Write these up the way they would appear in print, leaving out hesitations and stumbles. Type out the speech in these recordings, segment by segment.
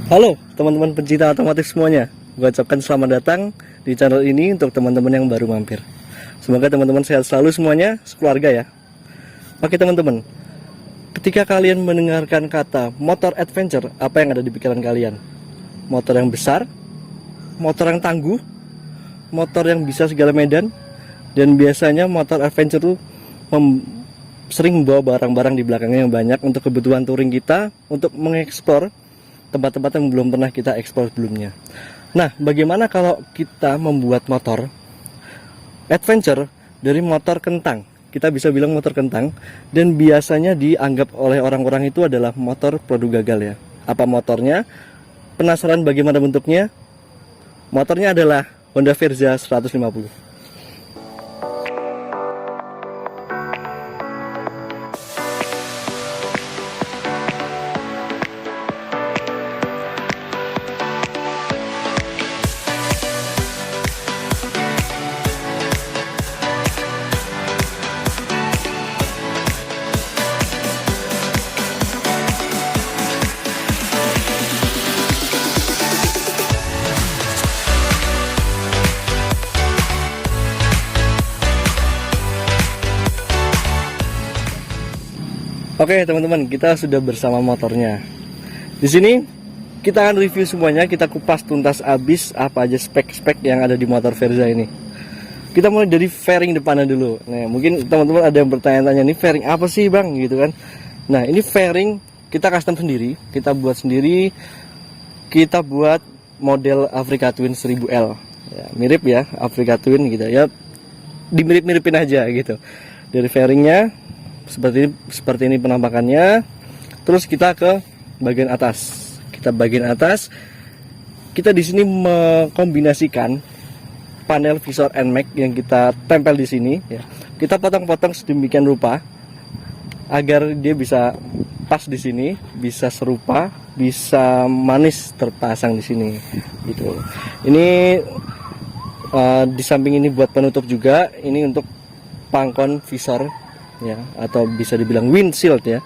Halo teman-teman pencinta otomotif semuanya. Gue ucapkan selamat datang di channel ini untuk teman-teman yang baru mampir. Semoga teman-teman sehat selalu semuanya, sekeluarga ya. Oke teman-teman, ketika kalian mendengarkan kata motor adventure, apa yang ada di pikiran kalian? Motor yang besar, motor yang tangguh, motor yang bisa segala medan. Dan biasanya motor adventure tuh sering membawa barang-barang di belakangnya yang banyak untuk kebutuhan touring kita, untuk mengeksplor tempat-tempat yang belum pernah kita eksplor sebelumnya. Nah, bagaimana kalau kita membuat motor adventure dari motor kentang? Kita bisa bilang motor kentang, dan biasanya dianggap oleh orang-orang itu adalah motor produk gagal ya. Apa motornya? Penasaran bagaimana bentuknya? Motornya adalah Honda Verza 150. Oke teman-teman, kita sudah bersama motornya. Di sini kita akan review semuanya, kita kupas tuntas abis apa aja spek-spek yang ada di motor Verza ini. Kita mulai dari fairing depannya dulu. Nah, mungkin teman-teman ada yang bertanya-tanya, nih fairing apa sih bang, gitu kan? Nah, ini fairing kita custom sendiri, kita buat sendiri, kita buat model Africa Twin 1000L. Ya, mirip ya Africa Twin gitu ya, dimirip-miripin aja gitu. Dari fairingnya seperti ini penampakannya. Terus kita ke bagian atas. Kita di sini mengkombinasikan panel visor NMAX yang kita tempel di sini ya. Kita potong-potong sedemikian rupa agar dia bisa pas di sini, bisa serupa, bisa manis terpasang di sini gitu. Ini di samping ini buat penutup juga, ini untuk pangkon visor ya, atau bisa dibilang windshield ya.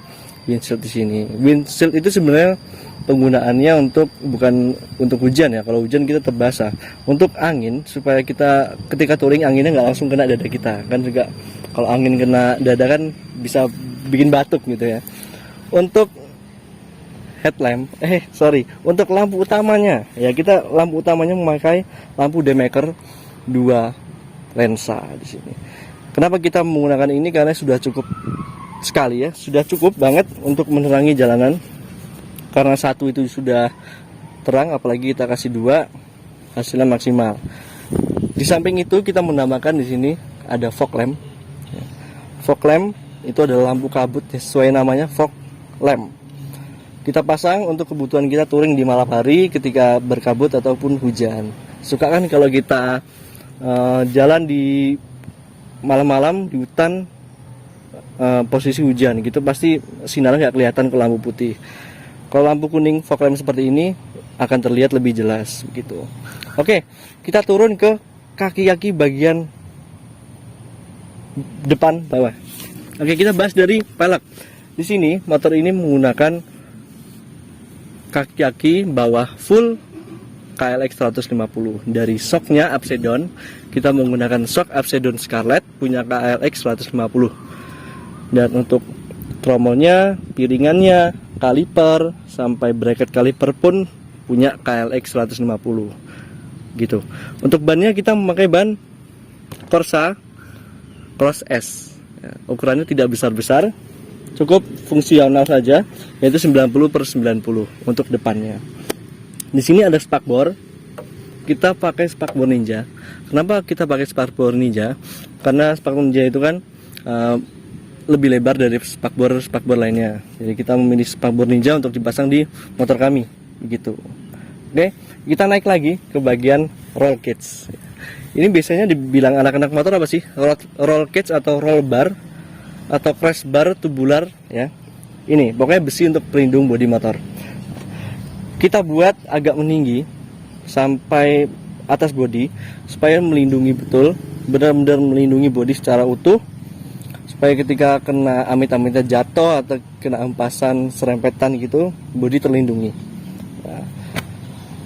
Windshield di sini. Windshield itu sebenarnya penggunaannya bukan untuk hujan ya. Kalau hujan kita terbasah. Untuk angin, supaya kita ketika touring anginnya nggak langsung kena dada kita. Kan juga kalau angin kena dada kan bisa bikin batuk gitu ya. Untuk headlamp, untuk lampu utamanya ya, kita lampu utamanya memakai lampu Demaker 2 lensa di sini. Kenapa kita menggunakan ini? Karena sudah cukup sekali ya, sudah cukup banget untuk menerangi jalanan. Karena satu itu sudah terang, apalagi kita kasih 2, hasilnya maksimal. Di samping itu kita menambahkan di sini ada fog lamp. Fog lamp itu adalah lampu kabut ya, sesuai namanya fog lamp. Kita pasang untuk kebutuhan kita touring di malam hari ketika berkabut ataupun hujan. Suka kan kalau kita jalan di malam-malam di hutan, posisi hujan gitu, pasti sinarnya nggak kelihatan ke lampu putih. Kalau lampu kuning fog lamp seperti ini akan terlihat lebih jelas gitu. Oke, kita turun ke kaki-kaki bagian depan bawah. Oke, kita bahas dari pelek. Di sini motor ini menggunakan kaki-kaki bawah full KLX 150. Dari shocknya upside down, kita menggunakan shock upside down Scarlett punya KLX 150. Dan untuk tromolnya, piringannya, kaliper sampai bracket kaliper pun punya KLX 150 gitu. Untuk bannya kita memakai ban Corsa Cross S ya, ukurannya tidak besar-besar, cukup fungsional saja, yaitu 90/90 untuk depannya. Di sini ada spakbor. Kita pakai spakbor Ninja. Kenapa kita pakai spakbor Ninja? Karena spakbor Ninja itu kan lebih lebar dari spakbor lainnya. Jadi kita memilih spakbor Ninja untuk dipasang di motor kami, begitu. Oke, kita naik lagi ke bagian roll cage. Ini biasanya dibilang anak-anak motor apa sih? Roll cage atau roll bar atau crash bar tubular ya. Ini pokoknya besi untuk pelindung bodi motor. Kita buat agak meninggi sampai atas bodi supaya melindungi betul, benar-benar melindungi bodi secara utuh, supaya ketika kena amit-amitnya jatuh atau kena empasan serempetan gitu, bodi terlindungi. Nah,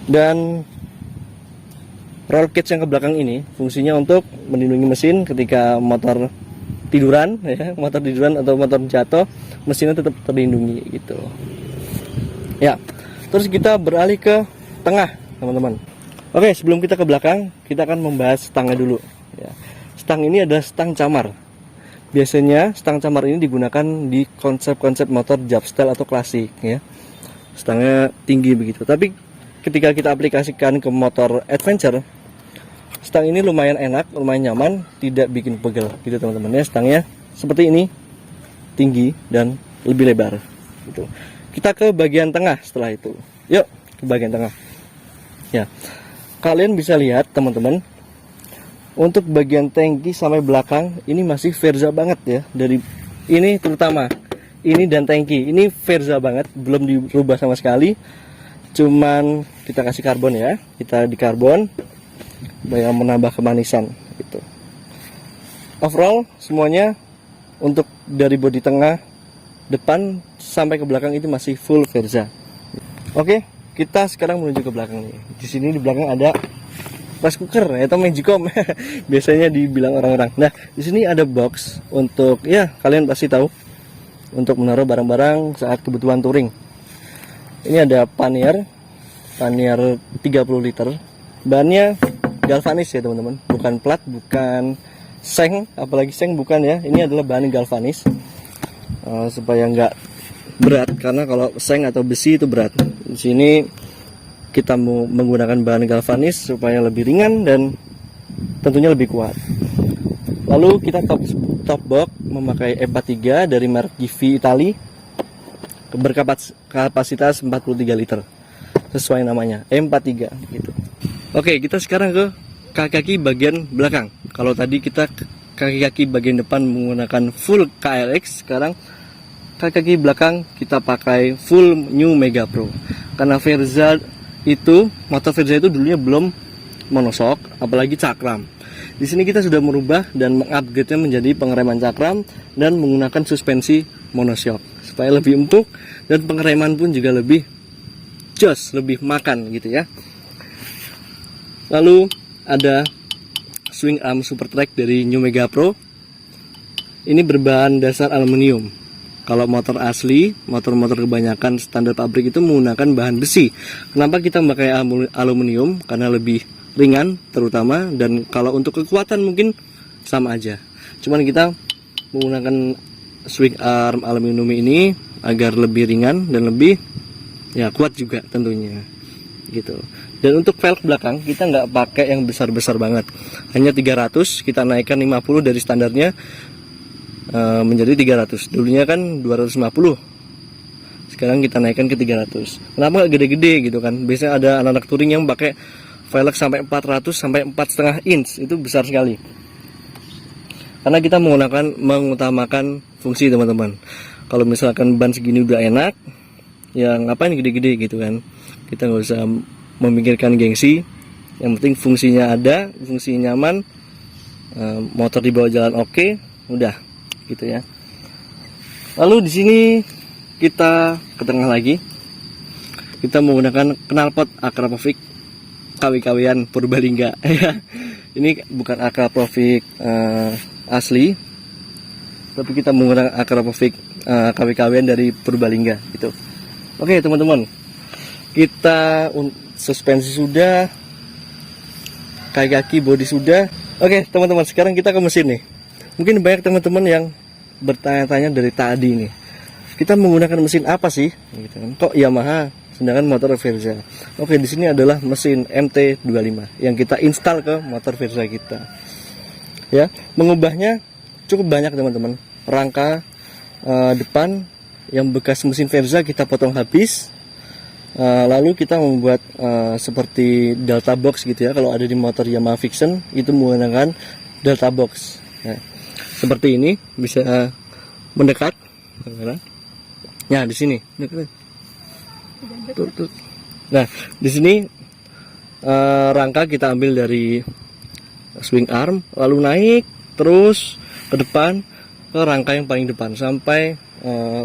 Dan roll cage yang ke belakang ini fungsinya untuk melindungi mesin ketika motor tiduran ya, motor tiduran atau motor jatuh, mesinnya tetap terlindungi gitu. Ya, terus kita beralih ke tengah, teman-teman. Oke, sebelum kita ke belakang, kita akan membahas stangnya dulu ya. Stang ini adalah stang camar. Biasanya stang camar ini digunakan di konsep-konsep motor Japstyle atau klasik ya. Stangnya tinggi begitu. Tapi ketika kita aplikasikan ke motor adventure, stang ini lumayan enak, lumayan nyaman, tidak bikin pegel gitu teman-teman ya. Stangnya seperti ini, tinggi dan lebih lebar gitu. Kita ke bagian tengah setelah itu. Yuk ke bagian tengah ya. Kalian bisa lihat teman-teman, untuk bagian tangki sampai belakang ini masih Verza banget ya. Dari ini terutama ini dan tangki ini Verza banget, belum dirubah sama sekali. Cuman kita kasih karbon ya, kita di karbon yang menambah kemanisan gitu. Overall semuanya untuk dari bodi tengah, depan sampai ke belakang itu masih full Verza. Oke, kita sekarang menuju ke belakang nih. Di sini di belakang ada rice cooker atau magicom biasanya dibilang orang-orang. Nah, di sini ada box untuk ya kalian pasti tahu untuk menaruh barang-barang saat kebutuhan touring. Ini ada pannier 30 liter. Bahannya galvanis ya teman-teman, bukan plat, bukan seng, apalagi seng bukan ya. Ini adalah bahan galvanis supaya nggak berat, karena kalau seng atau besi itu berat. Di sini kita mau menggunakan bahan galvanis supaya lebih ringan dan tentunya lebih kuat. Lalu kita top box memakai E43 dari merek GV Italy, berkapasitas 43 liter sesuai namanya, E43 gitu. Oke, kita sekarang ke kaki-kaki bagian belakang. Kalau tadi kita kaki-kaki bagian depan menggunakan full KLX, sekarang kaki-kaki belakang kita pakai full New Mega Pro. Karena motor Verza itu dulunya belum monoshock, apalagi cakram. Di sini kita sudah merubah dan mengupgrade-nya menjadi pengereman cakram dan menggunakan suspensi monoshock supaya lebih empuk dan pengereman pun juga lebih jos, lebih makan gitu ya. Lalu ada swing arm super track dari New Mega Pro. Ini berbahan dasar aluminium. Kalau motor asli, motor-motor kebanyakan standar pabrik itu menggunakan bahan besi. Kenapa kita memakai aluminium? Karena lebih ringan terutama, dan kalau untuk kekuatan mungkin sama aja. Cuman kita menggunakan swing arm aluminium ini agar lebih ringan dan lebih ya kuat juga tentunya gitu. Dan untuk velg belakang kita nggak pakai yang besar-besar banget, hanya 300, kita naikkan 50 dari standarnya menjadi 300. Dulunya kan 250, sekarang kita naikkan ke 300. Kenapa nggak gede-gede gitu kan? Biasanya ada anak-anak touring yang pakai velg sampai 400 sampai 4,5 inch, itu besar sekali. Karena kita mengutamakan fungsi teman-teman. Kalau misalkan ban segini udah enak, ya ngapain gede-gede gitu kan? Kita nggak usah memikirkan gengsi. Yang penting fungsinya ada, fungsinya nyaman, motor dibawa jalan oke, udah gitu ya. Lalu di sini kita ke tengah lagi, kita menggunakan knalpot Akrapovic KW-KWan Purbalingga. Ini bukan Akrapovic asli, tapi kita menggunakan Akrapovic KW-KWan dari Purbalingga gitu. Oke teman-teman, kita suspensi sudah, kaki-kaki bodi sudah. Oke teman-teman, sekarang kita ke mesin nih. Mungkin banyak teman-teman yang bertanya-tanya dari tadi nih, kita menggunakan mesin apa sih? Gitu kan. Kok Yamaha sedangkan motor Verza? Oke, di sini adalah mesin MT25 yang kita install ke motor Verza kita. Ya, mengubahnya cukup banyak teman-teman. Rangka depan yang bekas mesin Verza kita potong habis. Lalu kita membuat seperti Delta Box gitu ya. Kalau ada di motor Yamaha Vixion itu menggunakan Delta Box. Ya. Seperti ini bisa mendekat. Nah, di sini. Nah, di sini rangka kita ambil dari swing arm, lalu naik terus ke depan ke rangka yang paling depan sampai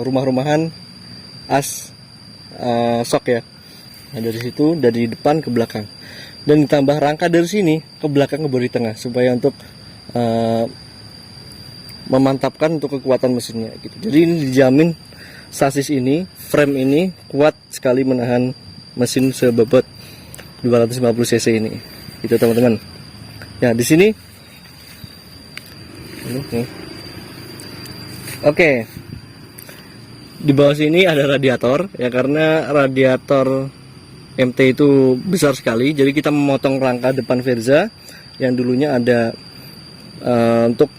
rumah-rumahan as sok ya. Nah, dari situ dari depan ke belakang, dan ditambah rangka dari sini ke belakang ke bodi tengah supaya untuk memantapkan untuk kekuatan mesinnya gitu. Jadi ini dijamin sasis ini, frame ini kuat sekali menahan mesin sebobot 250 cc ini. Gitu teman-teman. Ya, di sini. Oke. Di bawah sini ada radiator ya, karena radiator MT itu besar sekali. Jadi kita memotong rangka depan Verza yang dulunya ada untuk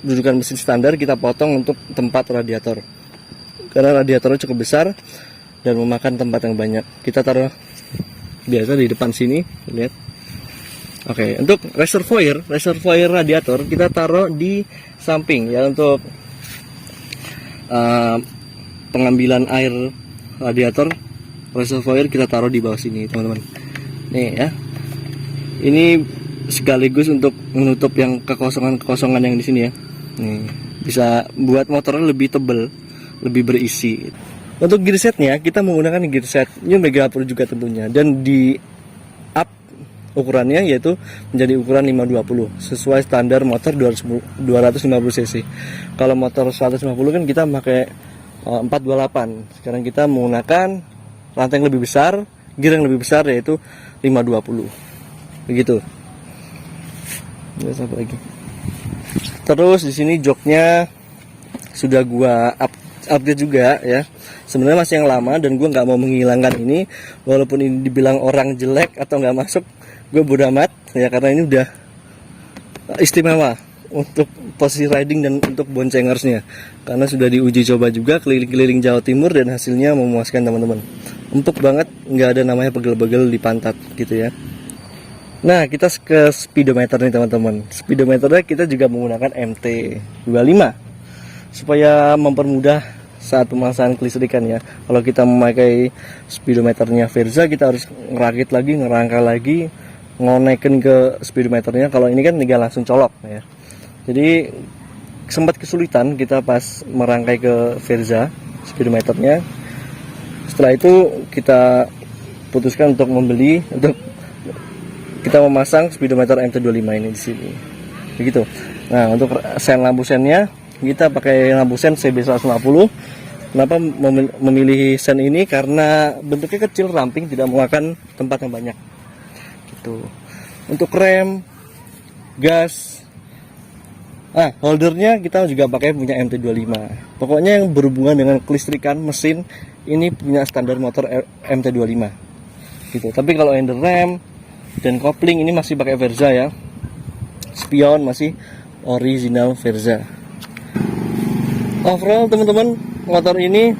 dudukan mesin standar, kita potong untuk tempat radiator. Karena radiatornya cukup besar dan memakan tempat yang banyak. Kita taruh biasa di depan sini, lihat. Oke, untuk reservoir radiator kita taruh di samping ya, untuk pengambilan air radiator reservoir kita taruh di bawah sini teman-teman. Nih ya, ini sekaligus untuk menutup yang kekosongan yang di sini ya. Nih, bisa buat motornya lebih tebal, lebih berisi. Untuk gearsetnya kita menggunakan gearset New Megapur juga tentunya, dan di up ukurannya yaitu menjadi ukuran 520 sesuai standar motor 250 cc. Kalau motor 150 kan kita pakai 428. Sekarang kita menggunakan rantai yang lebih besar, gear yang lebih besar yaitu 520. Begitu. Apa lagi? Terus di sini joknya sudah gua update juga ya. Sebenarnya masih yang lama dan gua nggak mau menghilangkan ini, walaupun ini dibilang orang jelek atau nggak masuk, gue bodo amat ya, karena ini udah istimewa untuk posisi riding dan untuk boncengersnya, karena sudah diuji coba juga keliling-keliling Jawa Timur dan hasilnya memuaskan teman-teman. Empuk banget, nggak ada namanya pegel-pegel di pantat gitu ya. Nah, kita ke speedometer nih teman-teman. Speedometernya kita juga menggunakan MT25 supaya mempermudah saat pemasangan kelistrikan ya. Kalau kita memakai speedometernya Verza, kita harus ngerakit lagi, ngerangka lagi, ngonekin ke speedometernya. Kalau ini kan tinggal langsung colok ya. Jadi sempat kesulitan kita pas merangkai ke Verza speedometernya. Setelah itu kita putuskan untuk kita memasang speedometer MT25 ini di sini. Begitu. Nah, untuk sen lampu sennya kita pakai lampu sen CB150. Kenapa memilih sen ini? Karena bentuknya kecil, ramping, tidak memakan tempat yang banyak. Gitu. Untuk rem, gas, holdernya kita juga pakai punya MT25. Pokoknya yang berhubungan dengan kelistrikan mesin ini punya standar motor MT25. Gitu. Tapi kalau handle rem dan kopling ini masih pakai Verza ya. Spion masih original Verza. Overall teman-teman, motor ini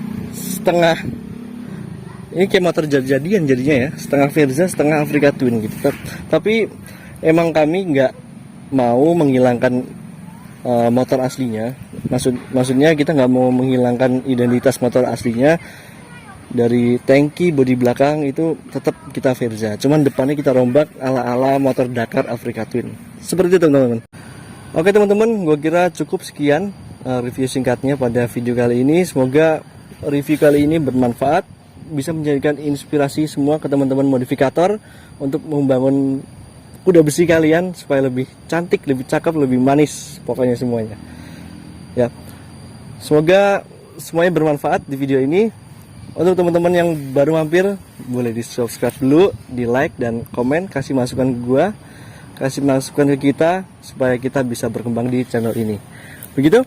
ini kayak motor jadian jadinya ya, setengah Verza setengah Africa Twin gitu. Tapi emang kami nggak mau menghilangkan motor aslinya. Maksudnya kita nggak mau menghilangkan identitas motor aslinya. Dari tangki bodi belakang itu tetap kita Verza, cuman depannya kita rombak ala-ala motor Dakar Africa Twin. Seperti itu teman-teman. Oke teman-teman, gue kira cukup sekian review singkatnya pada video kali ini. Semoga review kali ini bermanfaat, bisa menjadikan inspirasi semua ke teman-teman modifikator untuk membangun kuda besi kalian supaya lebih cantik, lebih cakep, lebih manis, pokoknya semuanya. Ya, semoga semuanya bermanfaat di video ini. Untuk teman-teman yang baru mampir, boleh di subscribe dulu, di like dan komen, kasih masukan ke gua, kasih masukan ke kita supaya kita bisa berkembang di channel ini. Begitu?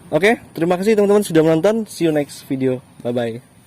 Oke, terima kasih teman-teman sudah menonton. See you next video. Bye bye.